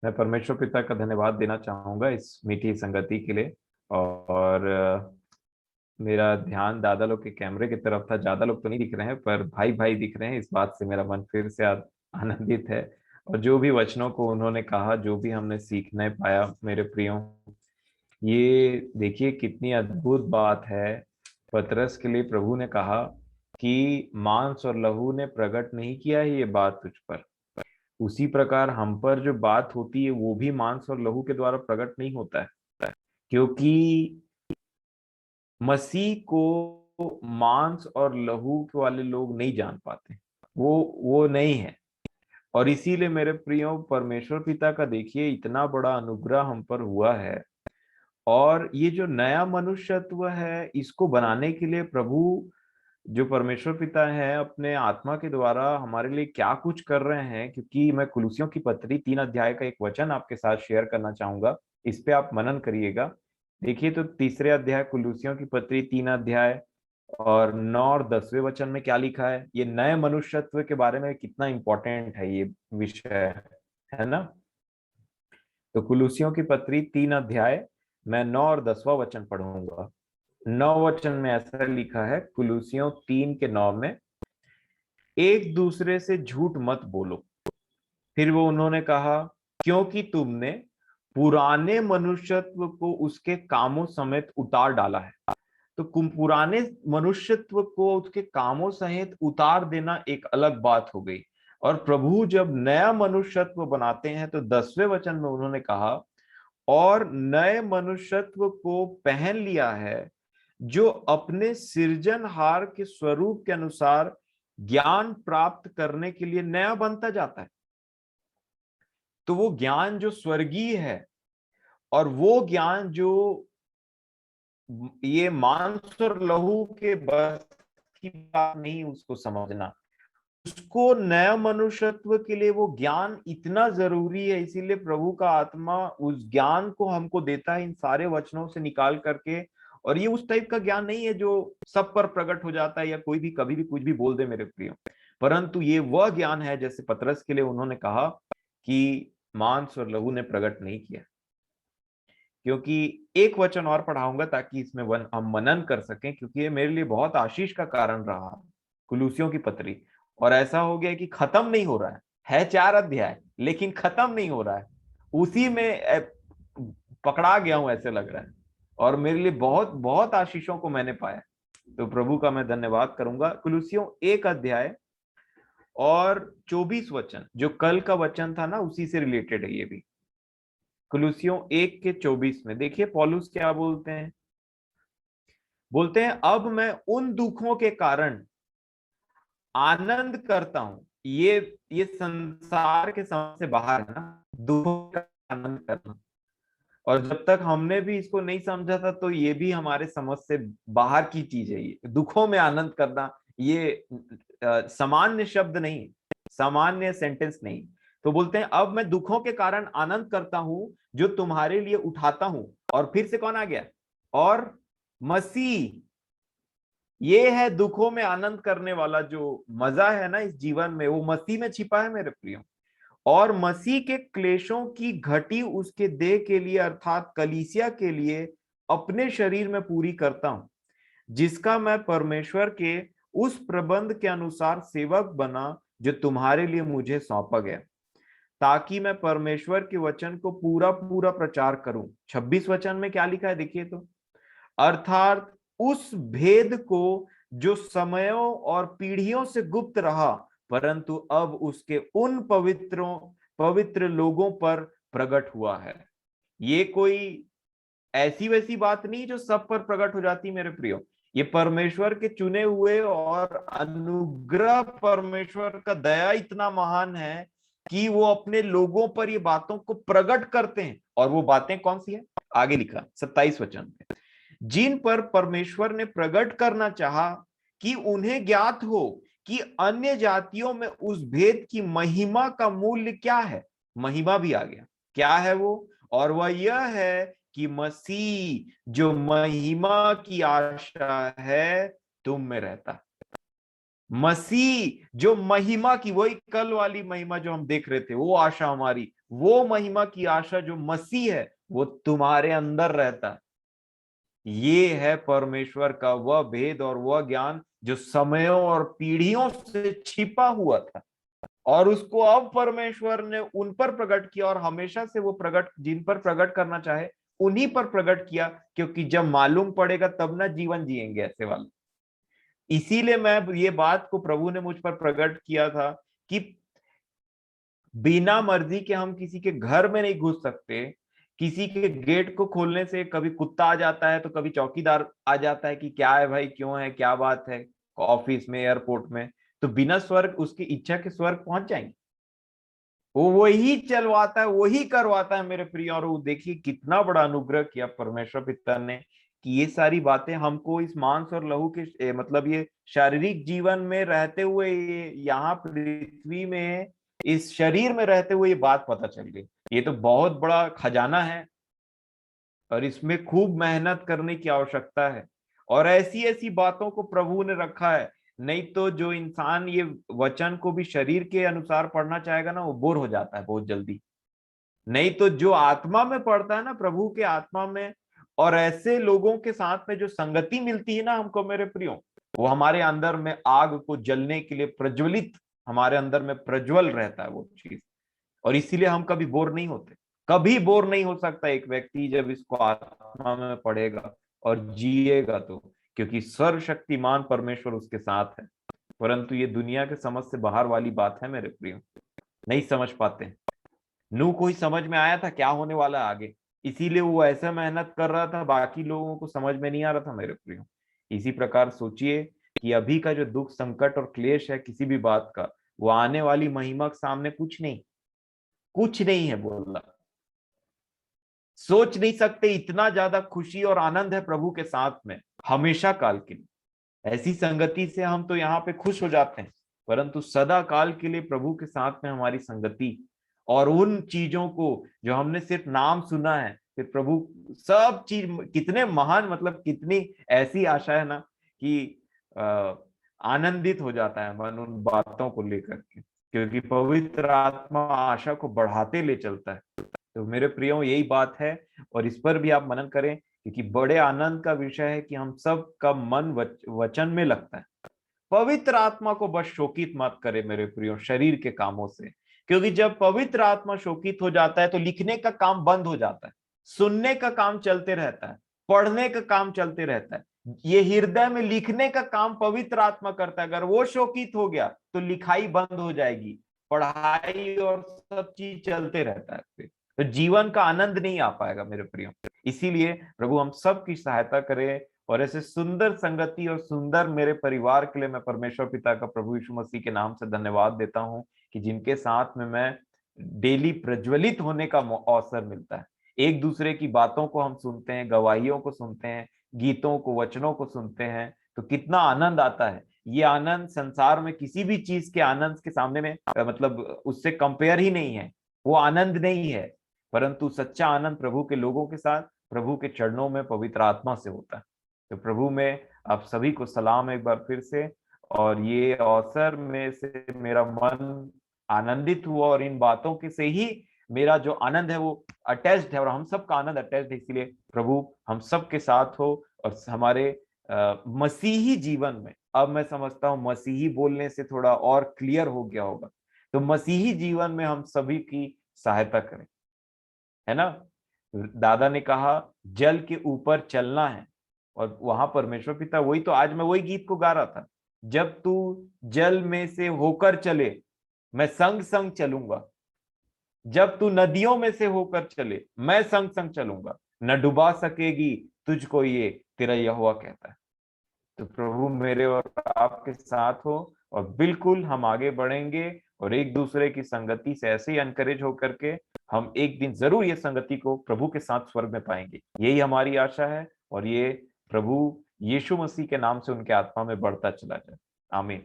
मैं परमेश्वर पिता का धन्यवाद देना चाहूंगा इस मीठी संगति के लिए। और मेरा ध्यान दादा लोग के कैमरे की तरफ था। ज्यादा लोग तो नहीं दिख रहे हैं पर भाई भाई दिख रहे हैं, इस बात से मेरा मन फिर से आनंदित है। और जो भी वचनों को उन्होंने कहा, जो भी हमने सीखने पाया मेरे प्रियो, ये देखिए कितनी अद्भुत बात है। पतरस के लिए प्रभु ने कहा कि मांस और लहू ने प्रकट नहीं किया है ये बात तुझ पर, उसी प्रकार हम पर जो बात होती है वो भी मांस और लहू के द्वारा प्रकट नहीं होता है। क्योंकि मसीह को मांस और लहू के वाले लोग नहीं जान पाते, वो नहीं है। और इसीलिए मेरे प्रियो, परमेश्वर पिता का देखिए इतना बड़ा अनुग्रह हम पर हुआ है। और ये जो नया मनुष्यत्व है, इसको बनाने के लिए प्रभु जो परमेश्वर पिता है अपने आत्मा के द्वारा हमारे लिए क्या कुछ कर रहे हैं। क्योंकि मैं कुलुसियों की पत्री 3 अध्याय का एक वचन आपके साथ शेयर करना चाहूंगा, इस पे आप मनन करिएगा। देखिए तो तीसरे अध्याय कुलुसियों की पत्री 3 अध्याय और 9 और 10वें वचन में क्या लिखा है, ये नए मनुष्यत्व के बारे में कितना इंपॉर्टेंट है ये विषय, है ना। तो कुलुसियों की पत्री 3 अध्याय, मैं 9 और 10वां वचन पढ़ूंगा। 9 वचन में ऐसा लिखा है, कुलुसियों 3 के 9 में, एक दूसरे से झूठ मत बोलो। फिर वो उन्होंने कहा, क्योंकि तुमने पुराने मनुष्यत्व को उसके कामों समेत उतार डाला है। तो पुराने मनुष्यत्व को उसके कामों सहित उतार देना एक अलग बात हो गई। और प्रभु जब नया मनुष्यत्व बनाते हैं तो 10वें वचन में उन्होंने कहा, और नए मनुष्यत्व को पहन लिया है, जो अपने सृजनहार के स्वरूप के अनुसार ज्ञान प्राप्त करने के लिए नया बनता जाता है। तो वो ज्ञान जो स्वर्गीय है, और वो ज्ञान जो ये मांस और लहू के बस की बात नहीं उसको समझना, उसको नया मनुष्यत्व के लिए वो ज्ञान इतना जरूरी है। इसीलिए प्रभु का आत्मा उस ज्ञान को हमको देता है इन सारे वचनों से निकाल करके। और ये उस टाइप का ज्ञान नहीं है जो सब पर प्रकट हो जाता है या कोई भी कभी भी कुछ भी बोल दे मेरे प्रियो, परंतु ये वह ज्ञान है जैसे पतरस के लिए उन्होंने कहा कि मांस और लहू ने प्रकट नहीं किया। क्योंकि एक वचन और पढ़ाऊंगा ताकि इसमें हम मनन कर सकें, क्योंकि ये मेरे लिए बहुत आशीष का कारण रहा, कुलूसियों की पत्री। और ऐसा हो गया कि खत्म नहीं हो रहा है 4 अध्याय लेकिन खत्म नहीं हो रहा है, उसी में पकड़ा गया हूं ऐसे लग रहा है। और मेरे लिए बहुत बहुत आशीषों को मैंने पाया। तो प्रभु का मैं धन्यवाद करूंगा। कुलूसियों 1 अध्याय और 24 वचन, जो कल का वचन था ना, उसी से रिलेटेड है ये भी। कुलुसियों 1 के 24 में देखिए पौलुस क्या बोलते हैं। बोलते हैं, अब मैं उन दुखों के कारण आनंद करता हूं। ये संसार के समझ से बाहर है ना, दुखों का आनंद करना। और जब तक हमने भी इसको नहीं समझा था तो ये भी हमारे समझ से बाहर की चीज है। ये दुखों में आनंद करना, ये सामान्य शब्द नहीं, सामान्य सेंटेंस नहीं। तो बोलते हैं, अब मैं दुखों के कारण आनंद करता हूं जो तुम्हारे लिए उठाता हूं। और फिर से कौन आ गया, और मसीह। ये है दुखों में आनंद करने वाला जो मजा है ना इस जीवन में, वो मसीह में छिपा है मेरे प्रियो। और मसीह के क्लेशों की घटी उसके देह के लिए अर्थात कलीसिया के लिए अपने शरीर में पूरी करता हूं, जिसका मैं परमेश्वर के उस प्रबंध के अनुसार सेवक बना जो तुम्हारे लिए मुझे सौंपा गया, ताकि मैं परमेश्वर के वचन को पूरा पूरा प्रचार करूं। 26 वचन में क्या लिखा है देखिए तो, अर्थात उस भेद को जो समयों और पीढ़ियों से गुप्त रहा, परंतु अब उसके उन पवित्र लोगों पर प्रकट हुआ है। ये कोई ऐसी वैसी बात नहीं जो सब पर प्रकट हो जाती मेरे प्रियो। ये परमेश्वर के चुने हुए, और अनुग्रह परमेश्वर का दया इतना महान है कि वो अपने लोगों पर ये बातों को प्रकट करते हैं। और वो बातें कौन सी है, आगे लिखा 27 वचन में, जिन पर परमेश्वर ने प्रकट करना चाहा कि उन्हें ज्ञात हो कि अन्य जातियों में उस भेद की महिमा का मूल्य क्या है। महिमा भी आ गया, क्या है वो, और वह यह है कि मसीह जो महिमा की आशा है तुम में रहता। मसीह जो महिमा की, वही कल वाली महिमा जो हम देख रहे थे, वो आशा हमारी, वो महिमा की आशा जो मसीह है वो तुम्हारे अंदर रहता है। ये है परमेश्वर का वह भेद और वह ज्ञान जो समयों और पीढ़ियों से छिपा हुआ था, और उसको अब परमेश्वर ने उन पर प्रकट किया, और हमेशा से वो प्रकट, जिन पर प्रकट करना चाहे उन्हीं पर प्रकट किया, क्योंकि जब मालूम पड़ेगा तब ना जीवन जिएंगे ऐसे वाले। इसीलिए मैं ये बात को प्रभु ने मुझ पर प्रकट किया था कि बिना मर्जी के हम किसी के घर में नहीं घुस सकते। किसी के गेट को खोलने से कभी कुत्ता आ जाता है, तो कभी चौकीदार आ जाता है कि क्या है भाई, क्यों है, क्या बात है, ऑफिस में, एयरपोर्ट में, तो बिना स्वर्ग, उसकी इच्छा के स्वर्ग पहुंच जाएंगे। वो वही चलवाता है, वही करवाता है मेरे प्रिय। और वो देखिए कितना बड़ा अनुग्रह किया परमेश्वर पिता ने, कि ये सारी बातें हमको इस मांस और लहू के मतलब ये शारीरिक जीवन में रहते हुए, ये यहाँ पृथ्वी में इस शरीर में रहते हुए ये बात पता चल गई। ये तो बहुत बड़ा खजाना है, और इसमें खूब मेहनत करने की आवश्यकता है। और ऐसी ऐसी बातों को प्रभु ने रखा है, नहीं तो जो इंसान ये वचन को भी शरीर के अनुसार पढ़ना चाहेगा ना, वो बोर हो जाता है बहुत जल्दी। नहीं तो जो आत्मा में पढ़ता है ना, प्रभु के आत्मा में, और ऐसे लोगों के साथ में जो संगति मिलती है ना हमको मेरे प्रियो, वो हमारे अंदर में आग को जलने के लिए प्रज्वलित, हमारे अंदर में प्रज्वल रहता है वो चीज। और इसीलिए हम कभी बोर नहीं होते। कभी बोर नहीं हो सकता एक व्यक्ति जब इसको आत्मा में पढ़ेगा और जिएगा तो, क्योंकि सर्वशक्तिमान परमेश्वर उसके साथ है। परंतु ये दुनिया के समझ से बाहर वाली बात है मेरे प्रियो, नहीं समझ पाते। नू को ही समझ में आया था क्या होने वाला है आगे, इसीलिए वो ऐसा मेहनत कर रहा था, बाकी लोगों को समझ में नहीं आ रहा था मेरे प्रियो। इसी प्रकार सोचिए कि अभी का जो दुख, संकट और क्लेश है किसी भी बात का, वो आने वाली महिमा के सामने कुछ नहीं, कुछ नहीं है बोलना। सोच नहीं सकते इतना ज्यादा खुशी और आनंद है प्रभु के साथ में, हमेशा काल के लिए। ऐसी संगति से हम तो यहाँ पे खुश हो जाते हैं, परंतु सदा काल के लिए प्रभु के साथ में हमारी संगति, और उन चीजों को जो हमने सिर्फ नाम सुना है, फिर प्रभु सब चीज कितने महान, मतलब कितनी ऐसी आशा है ना कि आनंदित हो जाता है मन उन बातों को लेकर के, क्योंकि पवित्र आत्मा आशा को बढ़ाते ले चलता है। तो मेरे प्रियो यही बात है, और इस पर भी आप मनन करें, क्योंकि बड़े आनंद का विषय है कि हम सब का मन वचन में लगता है। पवित्र आत्मा को बस शोकित मत करे मेरे प्रियो शरीर के कामों से, क्योंकि जब पवित्र आत्मा शोकित हो जाता है तो लिखने का काम बंद हो जाता है, सुनने का काम चलते रहता है, पढ़ने का काम चलते रहता है। ये हृदय में लिखने का काम पवित्र आत्मा करता है, अगर वो शोकित हो गया तो लिखाई बंद हो जाएगी, पढ़ाई और सब चीज चलते रहता है, फिर तो जीवन का आनंद नहीं आ पाएगा मेरे प्रियो। इसीलिए प्रभु हम सब की सहायता करे, और ऐसे सुंदर संगति और सुंदर मेरे परिवार के लिए मैं परमेश्वर पिता का प्रभु यीशु मसीह के नाम से धन्यवाद देता हूं, कि जिनके साथ में मैं डेली प्रज्वलित होने का अवसर मिलता है। एक दूसरे की बातों को हम सुनते हैं, गवाहियों को सुनते हैं, गीतों को, वचनों को सुनते हैं, तो कितना आनंद आता है। ये आनंद संसार में किसी भी चीज के आनंद के सामने में मतलब उससे कंपेयर ही नहीं है, वो आनंद नहीं है। परंतु सच्चा आनंद प्रभु के लोगों के साथ, प्रभु के चरणों में पवित्र आत्मा से होता है। तो प्रभु में आप सभी को सलाम एक बार फिर से। और ये अवसर में से मेरा मन आनंदित हुआ, और इन बातों के से ही मेरा जो आनंद है वो अटैच्ड है, और हम सबका आनंद अटैच्ड है। इसलिए प्रभु हम सब के साथ हो, और हमारे मसीही जीवन में, अब मैं समझता हूँ मसीही बोलने से थोड़ा और क्लियर हो गया होगा, तो मसीही जीवन में हम सभी की सहायता करें, है ना। दादा ने कहा जल के ऊपर चलना है, और वहां परमेश्वर पिता, वही तो आज मैं वही गीत को गा रहा था, जब तू जल में से होकर चले मैं संग संग चलूंगा, जब तू नदियों में से होकर चले मैं संग संग चलूंगा, न डुबा सकेगी तुझको ये तेरा यहोवा कहता है। तो प्रभु मेरे और आपके साथ हो, और बिल्कुल हम आगे बढ़ेंगे, और एक दूसरे की संगति से ऐसे ही एनकरेज होकर के हम एक दिन जरूर ये संगति को प्रभु के साथ स्वर्ग में पाएंगे, यही हमारी आशा है। और ये प्रभु यीशु मसीह के नाम से उनके आत्मा में बढ़ता चला जाए। आमीन।